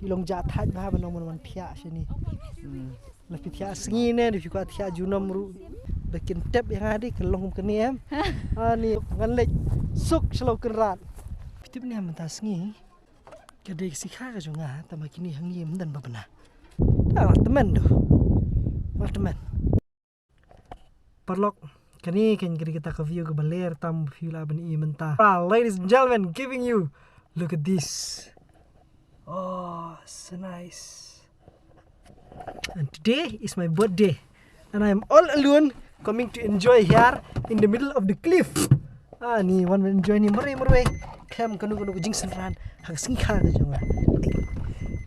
ilong jatat bah banong man pia sini lebih pia sengi ne di kuat pia junom ru bikin tep yang ada kelong keniem ni ngalek suk selo kerat tip ni mentah sengi kedai sikha ka jonga tama kini hangi mendan babana dah teman tu teman perlok kani kan kita ke view ke baler tam view la bani mentah ladies and gentlemen giving you look at this. Oh, so nice. And today is my birthday. And I am all alone coming to enjoy here in the middle of the cliff. Ni one will enjoy ni merai. Kem kanu jing senran. Hak singkha ka jonga.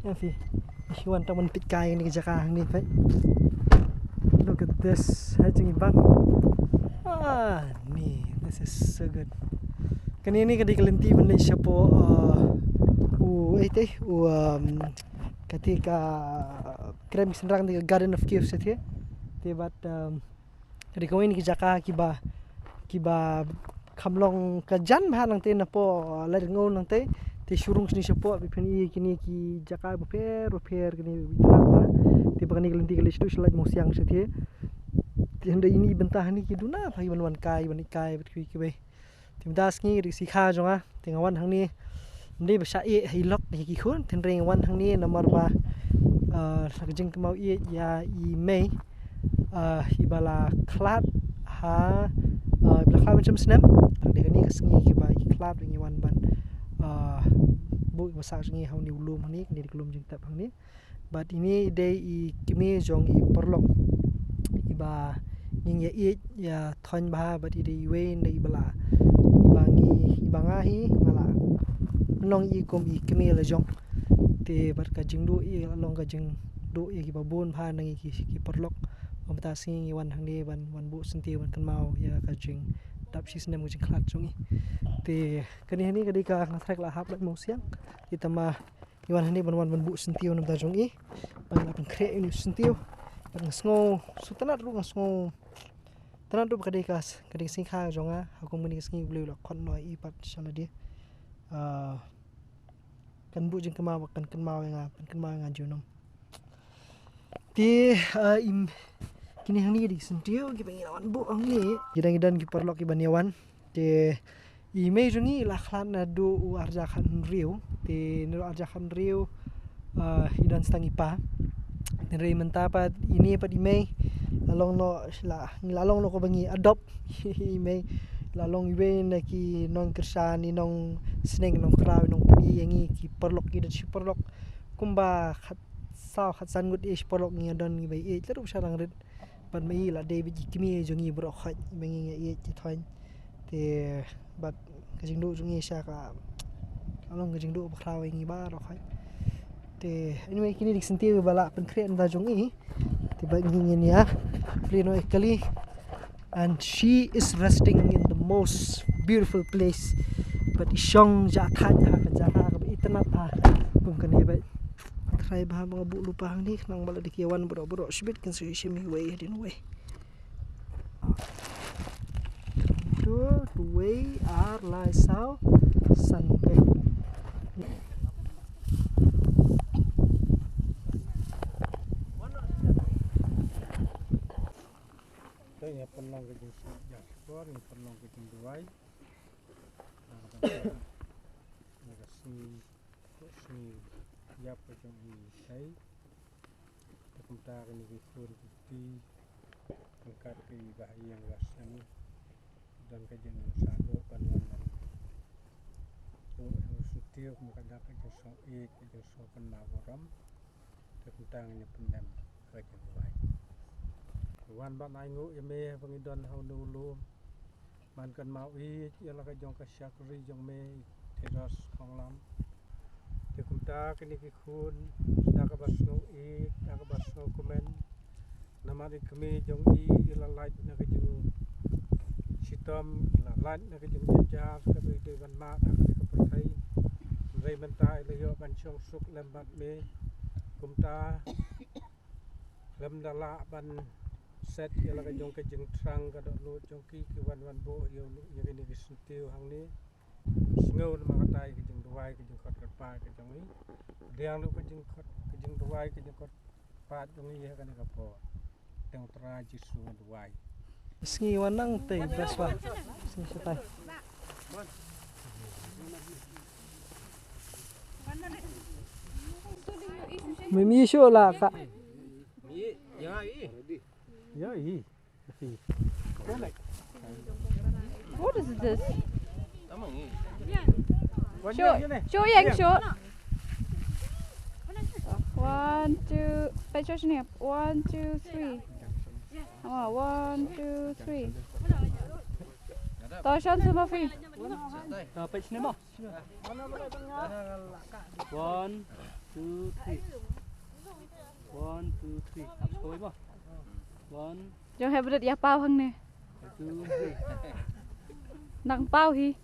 Ya fi. Iwan taman pitkai ni ke jakang ni fa. Look at this. Hajing bang. Ni this is so good. Kani ni kadi kelenti benda siapo ketika krem senrang di Garden of Caves itu tibat kadi kau ini kijaka kiba kamlong kajan bah nang te napo lar ngau nang te surung sini siapo bipeni kini ki jaka buper kini bitana tiba kani kelenti kelis tu selaj mosiang setie tianda ini bentah ni kiduna pagi banwan kai banikai bitki kibe timdas ni sikha jonga tingawan hang ni ndi basa hilok ni ki khun tenring wan hang ni nomor ba sakjing kemau ya mei ibala klat ha ibala klat macam senam de ni kesngi ki ba klat ni wan ban bu basa ngi hau ni ulum ni ni kelum jing tap hang ni but ini de i kimi jong i perlok iba ning ya thon ba but ide we ni ibala ibangahi ngala nong i kom i kimi la jong te bar ka jing do i long ka jing do i ki babon pha nang ki perlok omta sing i wan hang ni ban bu senti ban kan mau ya ka jing tap si snem jing khlat jong i te kani hani kadi ka trek la hap la mo siang kita ma i wan hani ban bu senti on ta jong i ban la ban kre ni senti ban sngo sutanat ru sngo tanat ru kadi sing kha jonga hakung mani sing blue la khon noi i pat saladi kan bu jeng kemau kan yang junom ti kini hang ni di sentiu ki pengen lawan bu hang ni gidan ki perlok ki baniawan te email jungi la khlan na do arja khan riu te no arja khan riu hidan stangi pa te rei menta pa ini pa email lalong no ko bangi adopt email lalong iwe na ki nong kersani nong sneng nong kraw nong pni yangi ki perlok ki si perlok kumba khat san gut is perlok ngi don ngi bai e tru sarang red ban mai la david kimi jongi bro khat mengi e ti thoin te bat kajing do jongi sha ka lalong kajing do kraw ngi ba ro khat te anyway kini dik senti bala pen kren da jongi te ba ngi ni ya pleno ekali. And she is resting in the most beautiful place. But isyong jakat ka itanat kung kani ba try ba mga bu lupa hang ni nang bala dikiwan bro sibit kan si shimi way din way. The way are like sao sanpe. Ini penong kejeng jaspor, ini penong kejeng duai. Sini siap kejeng ini saya. Sebentar ini kisur putih, angkat ke bahaya yang rasan dan kejeng sado panuan. Setia mengkadak kejeng soik, kejeng sokan nawaram. Sebentar ini pendam kejeng duai. Wan ban ai ngu yame pangidon hau nulu man kan mau I yala ka jong ka syakri jong me teras khonglam te kumta kini ki khun da ka basno I da ka basno komen namari kami jong I ila light na ka jong sitam ila light na ka jong jajar ka be de ban ma da ka pertai rei menta ila yo ban chong suk lembat me kumta lem dala ban set yala ka jong ka jeng trang ka do lo jong ki wan bo yo ni ni sentiu hang ni ngâu mà cái tay cái chừng đuôi cái chừng cọt cọt pa cái chừng ấy đèn lúc cái chừng cọt cái chừng đuôi cái chừng cọt pa chừng ấy cái này cái po đèn trai chỉ xuống đuôi Sengi wanang teh best ba. Sengi setai. Mimi show lah kak. ya ý What is this? show Show yang show. 1, 2. Baca sini. 1, 2, 3. 1, 2, 3. Tashan semua fi. Page ni mah. 1, 2, 3. 1, 2, 3. Thôi mà. 1, Jangan hebat ya pau hang ni. 2, 3. Nang pau hi.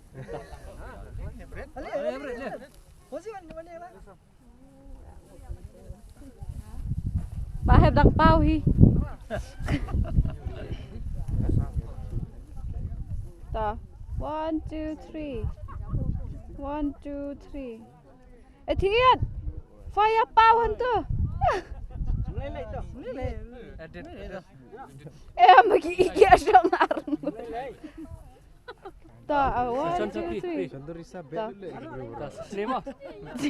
Ba heb dang pau hi. Ta. 1, 2, 3. 1, 2, 3. Thiệt. Fire pau han tu. Bagi iki asang arang. Ta. 1, 2, 3. Ta. Selima. 1,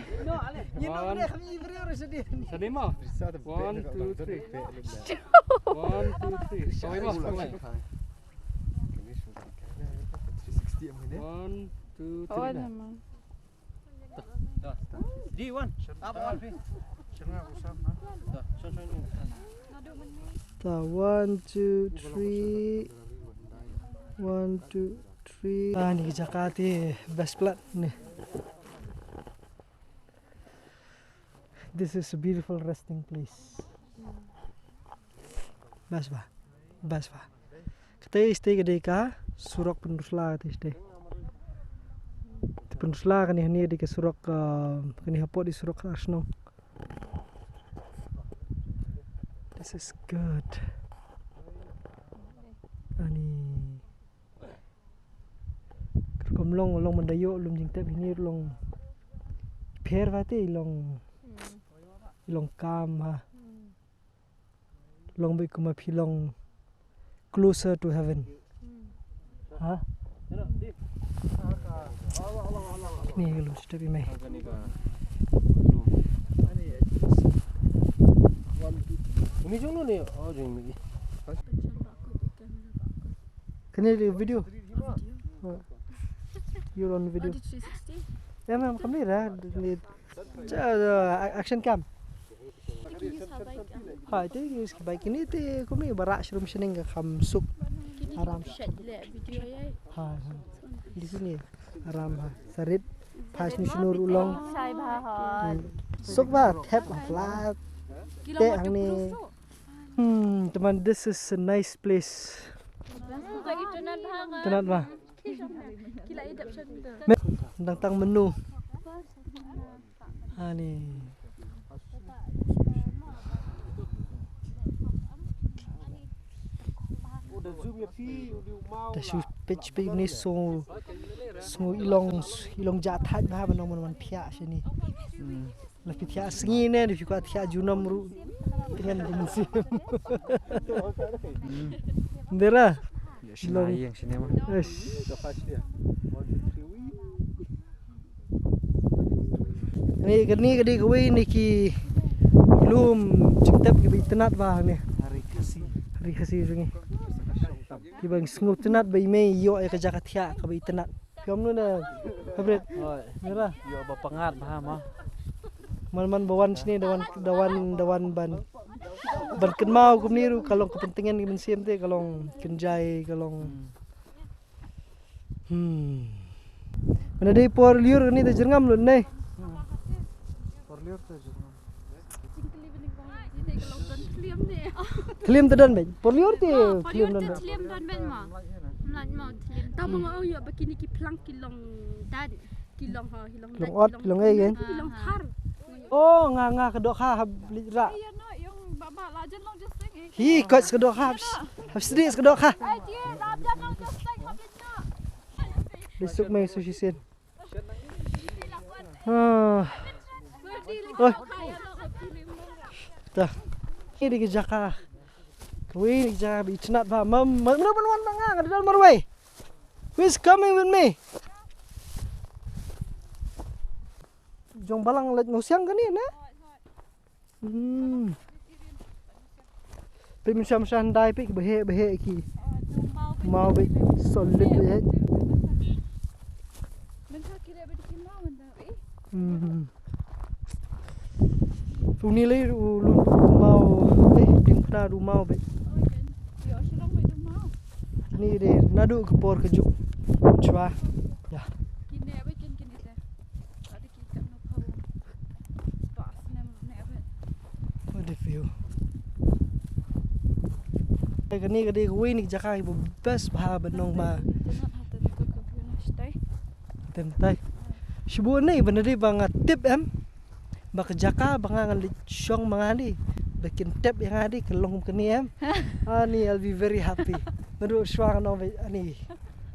2, 3. 1, 2, 3. Thôi mà. 1, 2, 3. Oh, memang. Ta 1, 2, 3. 1, 2, 3. Ah ni Jakarta best plat ni. This is a beautiful resting place. Best ba. Kita stay ke deka Surok Penusla kita stay. Penusla kan ni di ke Surok kan hapot di Surok Arsenal. This is good. Ani Kerkomlong long mendayo lum jingtep ini long per vate long kam ha. Long bai kuma pilong closer to heaven. Ha? Ni lum step mai. Umi jong ni. Oh jong ni. Kena di video. You're on video. Ya memang kamera di action cam. Ha, itu is baik ini te kami barak shroom sini ke kamsuk haram. Ha, di sini haram ha. Sarit pas ni sunur ulong. Sai ba ha. Suk ba tap flat. Te ang ni. Teman, this is a nice place. Tenat ba? Tentang menu. Ha ni. Dah shoot pitch ni so ilong jatat bah man pia sini. Lebih pia sengi ni di juga pia junam ru dengan musim. Ndera. Yang sini mah. Ni kadi kawai ni ki belum cintap ke tenat bah ni. Hari kasih sungi. Ki bang sengut tenat bai mai yo ke Jakarta ke bai tenat. Kiam nu na. Favorite. Oi. Mira. Yo bapangat paham ah. Man bawan sini dawan ban kenmau kum niru kalong kepentingan di museum te kalong kenjai kalong mana dei por liur ni te jerngam lu nei por liur te jerngam Tliam tedan ben por liur te tliam dan Tliam dan ben ma. Mlan mau tliam. Ta mo au ya bakini ki plank kilong dan kilong ha hilong dan. long ot long ai gen Kilong thar. oh nga kedok ha ra Iya no yung baba lajan long just sing. hi kot kedok ha habis kedok ha Ai dia lajan long just sing habis na. besok mai sushi sen Oi. Dah. Ini di Jaka. Kau Jaka bi cenat ba. Mana wan bang ada dalam marway. Who is coming with me? Jong balang let mau siang kan ni na? Pi macam dai pi behe ki. Mau be solid be. Uni le lu mau dim kena du mau be. Ni de nadu ke por kejuk. Cua. Ya. What the view. Kani kadi kuwi ni Jaka ibu best bah benong ma. Tentai. Sibu ni bener di bang tip em. Bak Jaka bangangan li syong mangani. Bikin tip yang adi kelong keni em. Ani I'll be very happy. Nadu syang no ani.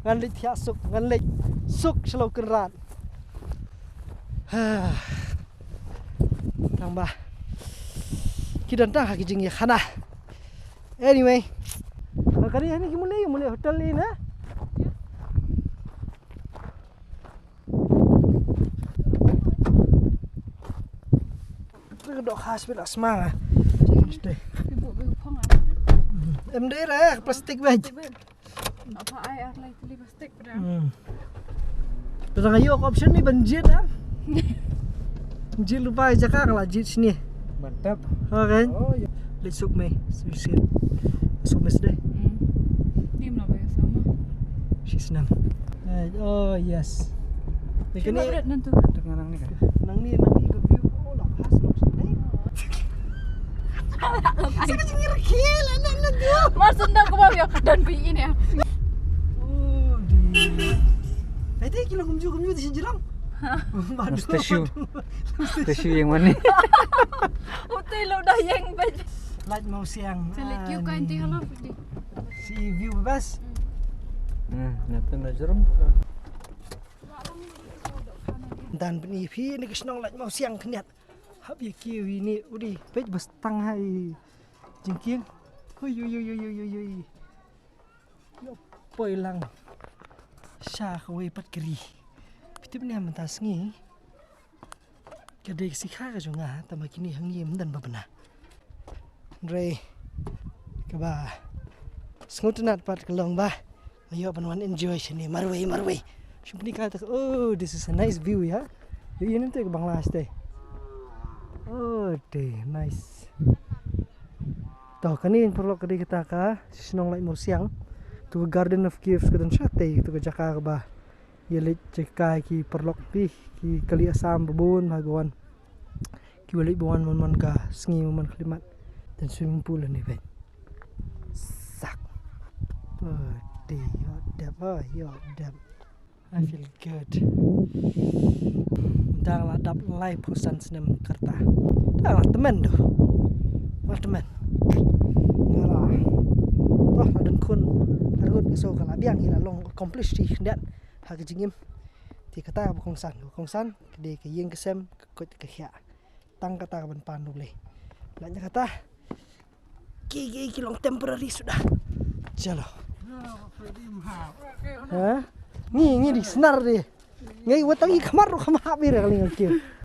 Ngan li tia suk ngan li suk slow kerat. Tambah. Kita dah haki jing ya khana. Anyway, kali ini kita mulai hotel ni na. Kita dok khas bila semang. Stay. Em deh lah plastik bej. Apa ai lagi teli plastik pada. Terang ayo option ni banjir dah. Banjir lupa aja kan lah jit sini. Mantap. Okay. Oh ya. Let's look me. Suicide. Masuk mes deh. Ni mana bayar sama. She's nang. Oh yes. Ni berat nanti. Dengan ni kan. Nang ni ke view. Oh lah khas loh sini. Saya cengir kill nang dia. Maksud nak kau bawa dan pi ini ya. Oh di. Tadi kilo kumju di sini jerang. Stasiun yang mana? Hotel lo dah yang bej. Light mau siang. Selik kau kan ti halau pergi. Si view bebas. Nyata nak jerum. Dan penipi ni kesenang light mau siang keniat. Hab ya kiu ini udi pej bas tang hai jengking. Hui. Yo poilang. Sha kawai pat keri. Pitip ni mentas ngi. Kadai sikha ka jonga tama kini hangi mendan babana. Re kaba. Sngutnat pat kelong ba. Ayo panwan enjoy sini marway. Simpni kata oh this is a nice view ya. Yo ini tu ke Bangladesh teh. Oh deh nice. Toh kani yang perlu kadai kita ka sinong lai mursiang. Tu Garden of Caves ke dan Sate tu ke Jakarta ba. Ye le cekai ki perlok pi ki kali asam bebun hagawan. Ki balik bawan man ka sengi man klimat dan swimming pool ni bet. Sak. Oh deh yodap. I feel good. Dah lah dap live posan senam kerta. Dah lah teman tu. Wah teman. Ngalah. Toh adan kun harut ngeso kala biang ila long accomplish di kendat hak jingim. Ti kata kongsan kede ke yeng kesem kot ke khia. Tang kata ban pandu le. Lanya kata ki long temporary sudah. Jalo. Ha? Ni di senar dia. Ngai watang i kamar ro kama habir kali ngakir.